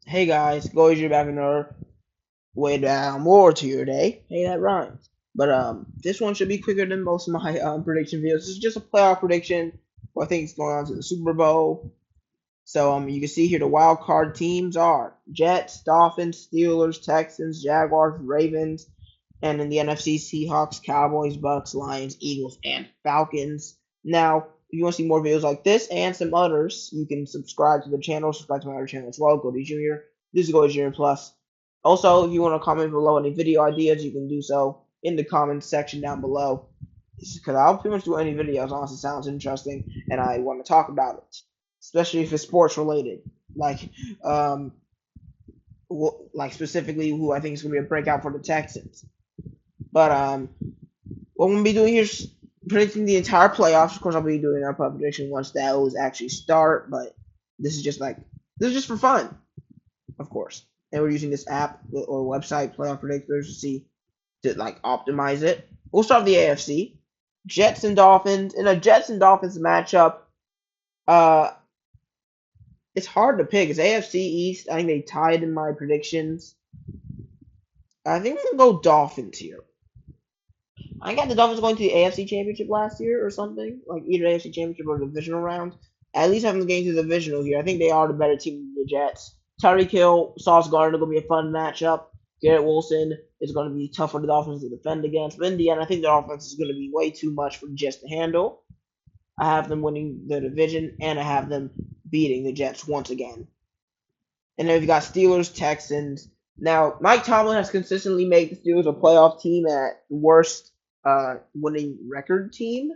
Hey guys, Goys, you're back another way down more to your day. Hey, that rhymes. But this one should be quicker than most of my prediction videos. This is just a playoff prediction. What I think is going on to the Super Bowl. So you can see here the wild card teams are Jets, Dolphins, Steelers, Texans, Jaguars, Ravens, and in the NFC, Seahawks, Cowboys, Bucks, Lions, Eagles, and Falcons. Now, if you want to see more videos like this and some others, you can subscribe to the channel, subscribe to my other channel as well. Go to Junior. This is Go to Junior Plus. Also, if you want to comment below any video ideas, you can do so in the comments section down below. Because I'll pretty much do any videos unless it sounds interesting and I want to talk about it, especially if it's sports related, like um, like specifically who I think is going to be a breakout for the Texans. But what I'm gonna be doing here is predicting the entire playoffs. Of course, I'll be doing our prediction once those actually start. But this is just for fun, of course. And we're using this app or website, Playoff Predictors, to like optimize it. We'll start with the AFC. Jets and Dolphins. In a Jets and Dolphins matchup, uh, it's hard to pick. It's AFC East. I think they tied in my predictions. I think I'm gonna go Dolphins here. I got the Dolphins going to the AFC Championship last year or something, like either AFC Championship or divisional round. At least have them getting to the divisional here. I think they are the better team than the Jets. Tyreek Hill, Sauce Gardner going to be a fun matchup. Garrett Wilson is going to be tough for the Dolphins to defend against. But in the end, I think their offense is going to be way too much for the Jets to handle. I have them winning the division, and I have them beating the Jets once again. And then we've got Steelers, Texans. Now, Mike Tomlin has consistently made the Steelers a playoff team at worst winning record team.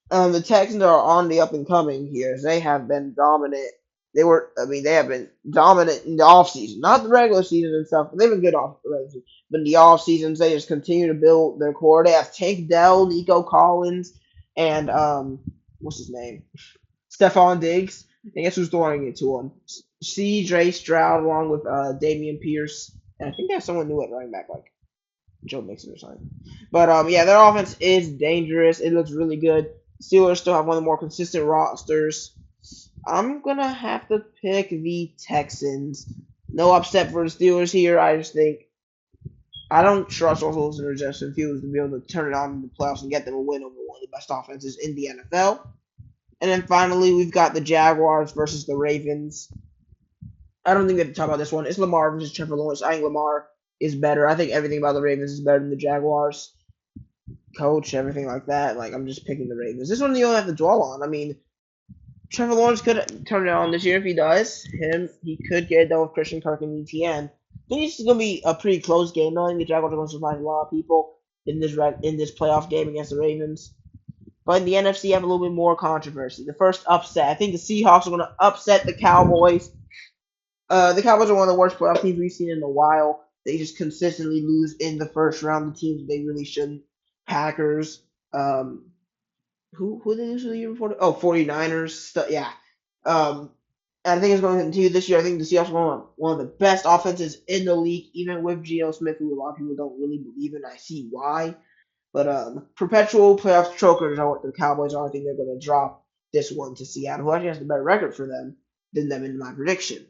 The Texans are on the up and coming here. They have been dominant. They have been dominant in the off season, not the regular season and stuff. But they've been good off the regular season. But in the off seasons, they just continue to build their core. They have Tank Dell, Nico Collins, and what's his name? Stephon Diggs. I guess who's throwing it to him? C.J. Stroud along with Damian Pierce, and I think they have someone new at running back, like Joe Mixon or something. But yeah, their offense is dangerous. It looks really good. Steelers still have one of the more consistent rosters. I'm gonna have to pick the Texans. No upset for the Steelers here. I just think I don't trust Russell Wilson or Justin Fields to be able to turn it on in the playoffs and get them a win over one of the best offenses in the NFL. And then finally, we've got the Jaguars versus the Ravens. I don't think we have to talk about this one. It's Lamar versus Trevor Lawrence. I think Lamar is better. I think everything about the Ravens is better than the Jaguars. Coach, everything like that. Like, I'm just picking the Ravens. This one you don't have to dwell on. I mean, Trevor Lawrence could turn it on this year if he does. He could get it done with Christian Kirk and ETN. I think it's going to be a pretty close game, though. I think the Jaguars are going to surprise a lot of people in this playoff game against the Ravens. But in the NFC, you have a little bit more controversy. The first upset. I think the Seahawks are going to upset the Cowboys. The Cowboys are one of the worst playoff teams we've seen in a while. They just consistently lose in the first round to teams they really shouldn't. Packers. Who they lose the year before? Oh, 49ers. Yeah. And I think it's going to continue this year. I think the Seahawks are one of the best offenses in the league, even with Geno Smith, who a lot of people don't really believe in. I see why. But perpetual playoff chokers are what the Cowboys are. I think they're going to drop this one to Seattle, who actually has a better record for them than them in my prediction.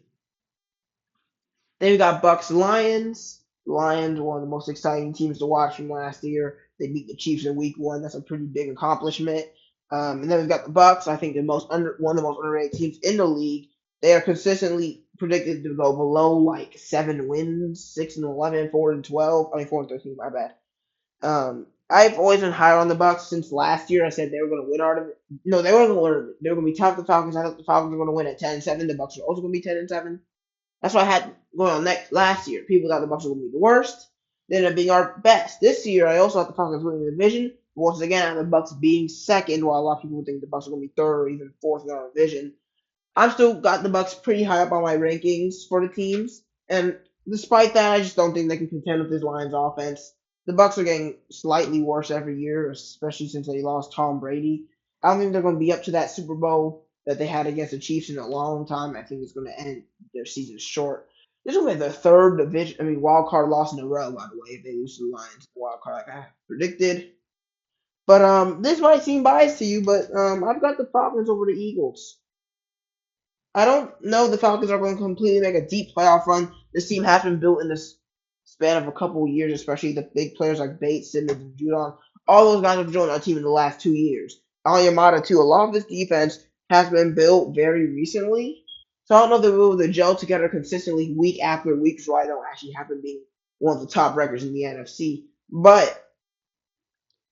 Then we got Bucks Lions. Lions, one of the most exciting teams to watch from last year. They beat the Chiefs in Week 1. That's a pretty big accomplishment. And then we've got the Bucks. I think one of the most underrated teams in the league. They are consistently predicted to go below like 7 wins, 6-11, 4-12. I mean 4-13. My bad. I've always been higher on the Bucks since last year. I said they were going to win out of it. No, they weren't going to win out of it. They were going to be tough. The Falcons. I thought the Falcons were going to win at 10-7. The Bucks are also going to be 10-7. That's what I had going on last year. People thought the Bucks were going to be the worst. They ended up being our best. This year, I also thought the Falcons winning the division. Once again, I had the Bucks being second, while a lot of people think the Bucks are going to be third or even fourth in our division. I've still got the Bucks pretty high up on my rankings for the teams, and despite that, I just don't think they can contend with this Lions offense. The Bucks are getting slightly worse every year, especially since they lost Tom Brady. I don't think they're going to be up to that Super Bowl that they had against the Chiefs in a long time. I think it's going to end their season short. This will be their third wild card loss in a row, by the way, if they lose to the Lions wild card like I predicted. But this might seem biased to you, but I've got the Falcons over the Eagles. I don't know the Falcons are going to completely make a deep playoff run. This team has been built in this span of a couple of years, especially the big players like Bates, Simmons, and Judon. All those guys have joined our team in the last 2 years. Alyamada too. A lot of this defense has been built very recently. So I don't know if they'll be able to gel together consistently week after week, so I don't actually have them being one of the top records in the NFC. But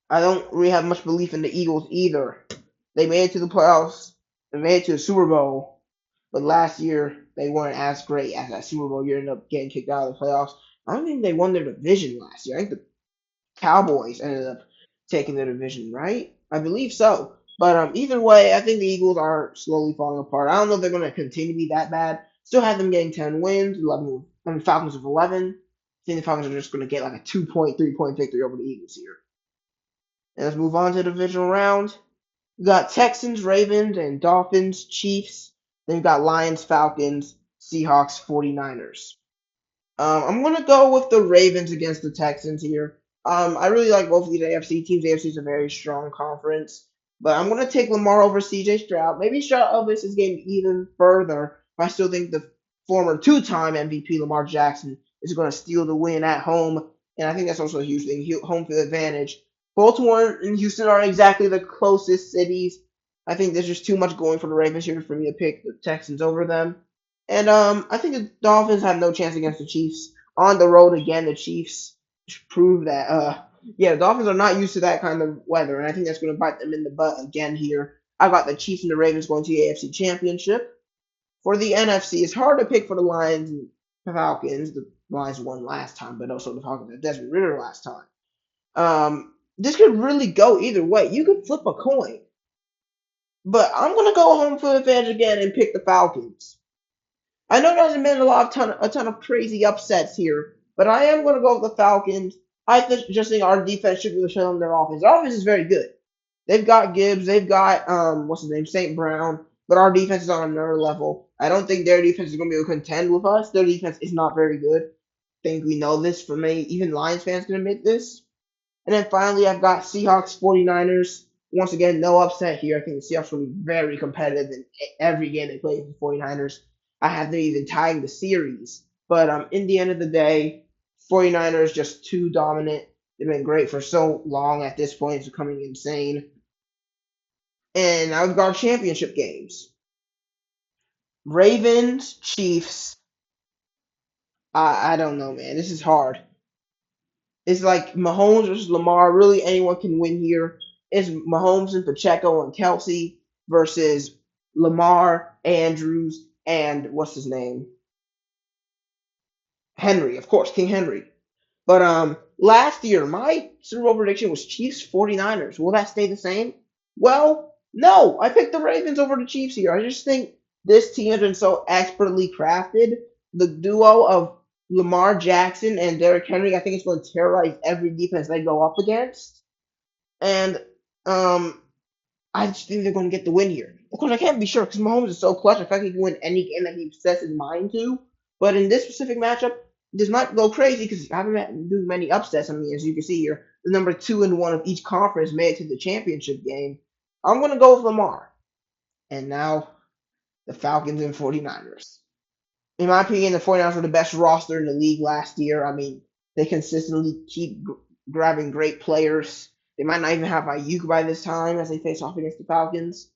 I don't really have much belief in the Eagles either. They made it to the playoffs. They made it to the Super Bowl. But last year, they weren't as great as that Super Bowl year. Ended up getting kicked out of the playoffs. I don't think they won their division last year. I think the Cowboys ended up taking the division, right? I believe so. But either way, I think the Eagles are slowly falling apart. I don't know if they're going to continue to be that bad. Still have them getting 10 wins, 11, and Falcons of 11. I think the Falcons are just going to get like a 2-point, 3-point victory over the Eagles here. And let's move on to the divisional round. We got Texans, Ravens, and Dolphins, Chiefs. Then we got Lions, Falcons, Seahawks, 49ers. I'm gonna go with the Ravens against the Texans here. I really like both of these AFC teams. AFC is a very strong conference, but I'm gonna take Lamar over CJ Stroud. Maybe Stroud elevates his game even further, but I still think the former two-time MVP Lamar Jackson is gonna steal the win at home, and I think that's also a huge thing. Home field advantage. Baltimore and Houston are exactly the closest cities. I think there's just too much going for the Ravens here for me to pick the Texans over them. And I think the Dolphins have no chance against the Chiefs. On the road again, the Chiefs prove that the Dolphins are not used to that kind of weather, and I think that's going to bite them in the butt again here. I got the Chiefs and the Ravens going to the AFC Championship. For the NFC, it's hard to pick for the Lions and Falcons. The Lions won last time, but also the Falcons had Desmond Ritter last time. This could really go either way. You could flip a coin. But I'm going to go home for the advantage again and pick the Falcons. I know there hasn't been a ton of crazy upsets here, but I am going to go with the Falcons. Just think our defense should be able to show them their offense. Their offense is very good. They've got Gibbs, they've got what's his name, St. Brown, but our defense is on another level. I don't think their defense is going to be able to contend with us. Their defense is not very good. I think we know this for many, even Lions fans can admit this. And then finally, I've got Seahawks 49ers. Once again, no upset here. I think the Seahawks will be very competitive in every game they play with the 49ers. I have them even tying the series. But in the end of the day, 49ers just too dominant. They've been great for so long at this point. It's becoming insane. And I've got championship games. Ravens, Chiefs. I don't know, man. This is hard. It's like Mahomes versus Lamar. Really, anyone can win here. It's Mahomes and Pacheco and Kelsey versus Lamar, Andrews, and what's his name? Henry, of course, King Henry. But last year my Super Bowl prediction was Chiefs 49ers. Will that stay the same? Well, no. I picked the Ravens over the Chiefs here. I just think this team has been so expertly crafted. The duo of Lamar Jackson and Derrick Henry, I think it's going to terrorize every defense they go up against. And I just think they're going to get the win here. Of course, I can't be sure because Mahomes is so clutch. I feel like he can win any game that he sets his mind to. But in this specific matchup, this might go crazy because I haven't done many upsets. I mean, as you can see here, the number 2 and 1 of each conference made it to the championship game. I'm going to go with Lamar. And now the Falcons and 49ers. In my opinion, the 49ers were the best roster in the league last year. I mean, they consistently keep grabbing great players. They might not even have Ayuk by this time as they face off against the Falcons.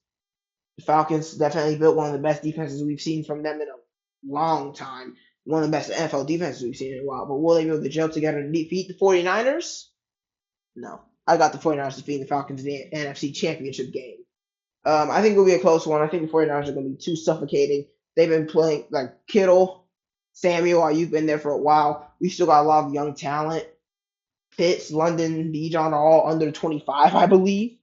The Falcons definitely built one of the best defenses we've seen from them in a long time. One of the best NFL defenses we've seen in a while. But will they be able to gel together to defeat the 49ers? No. I got the 49ers defeating the Falcons in the NFC Championship game. I think it'll be a close one. I think the 49ers are going to be too suffocating. They've been playing like Kittle, Samuel, you've been there for a while. We still got a lot of young talent. Pitts, London, Bijan are all under 25, I believe.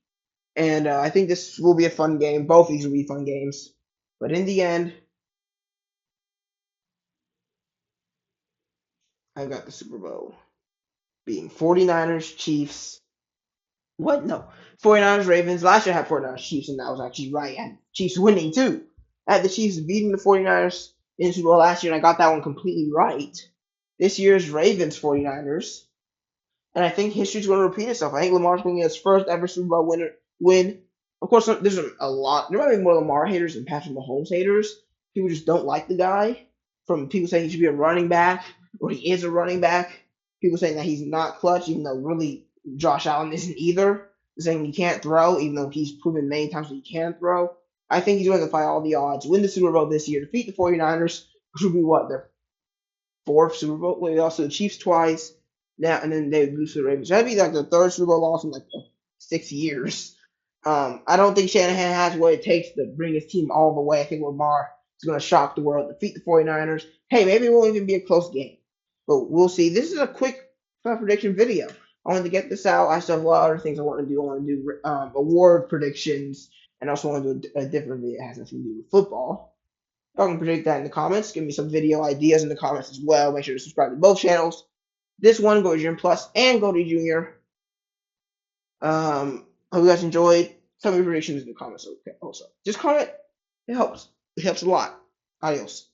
And I think this will be a fun game. Both of these will be fun games. But in the end, I got the Super Bowl being 49ers, Chiefs. What? No. 49ers, Ravens. Last year I had 49ers, Chiefs, and that was actually right. I had Chiefs winning too. I had the Chiefs beating the 49ers in the Super Bowl last year, and I got that one completely right. This year's Ravens, 49ers. And I think history's going to repeat itself. I think Lamar's going to get his first ever Super Bowl win. Of course, there's a lot. There might be more Lamar haters than Patrick Mahomes haters. people just don't like the guy. From people saying he should be a running back, or he is a running back. People saying that he's not clutch, even though really Josh Allen isn't either. Saying he can't throw, even though he's proven many times that he can throw. I think he's going to defy all the odds, win the Super Bowl this year, defeat the 49ers, which would be what, their fourth Super Bowl? Well, they lost to the Chiefs twice, now and then they would lose to the Ravens. That'd be like the third Super Bowl loss in like 6 years. I don't think Shanahan has what it takes to bring his team all the way. I think Lamar is going to shock the world, defeat the 49ers. Hey, maybe it won't even be a close game, but we'll see. This is a quick prediction video. I wanted to get this out. I still have a lot of other things I want to do. I want to do award predictions, and I also want to do a different video that has nothing to do with football. Y'all can predict that in the comments. Give me some video ideas in the comments as well. Make sure to subscribe to both channels. This one, Go to Junior Plus and Go to Junior. Hope you guys enjoyed. Tell me your predictions in the comments also. Just comment. It helps. It helps a lot. Adios.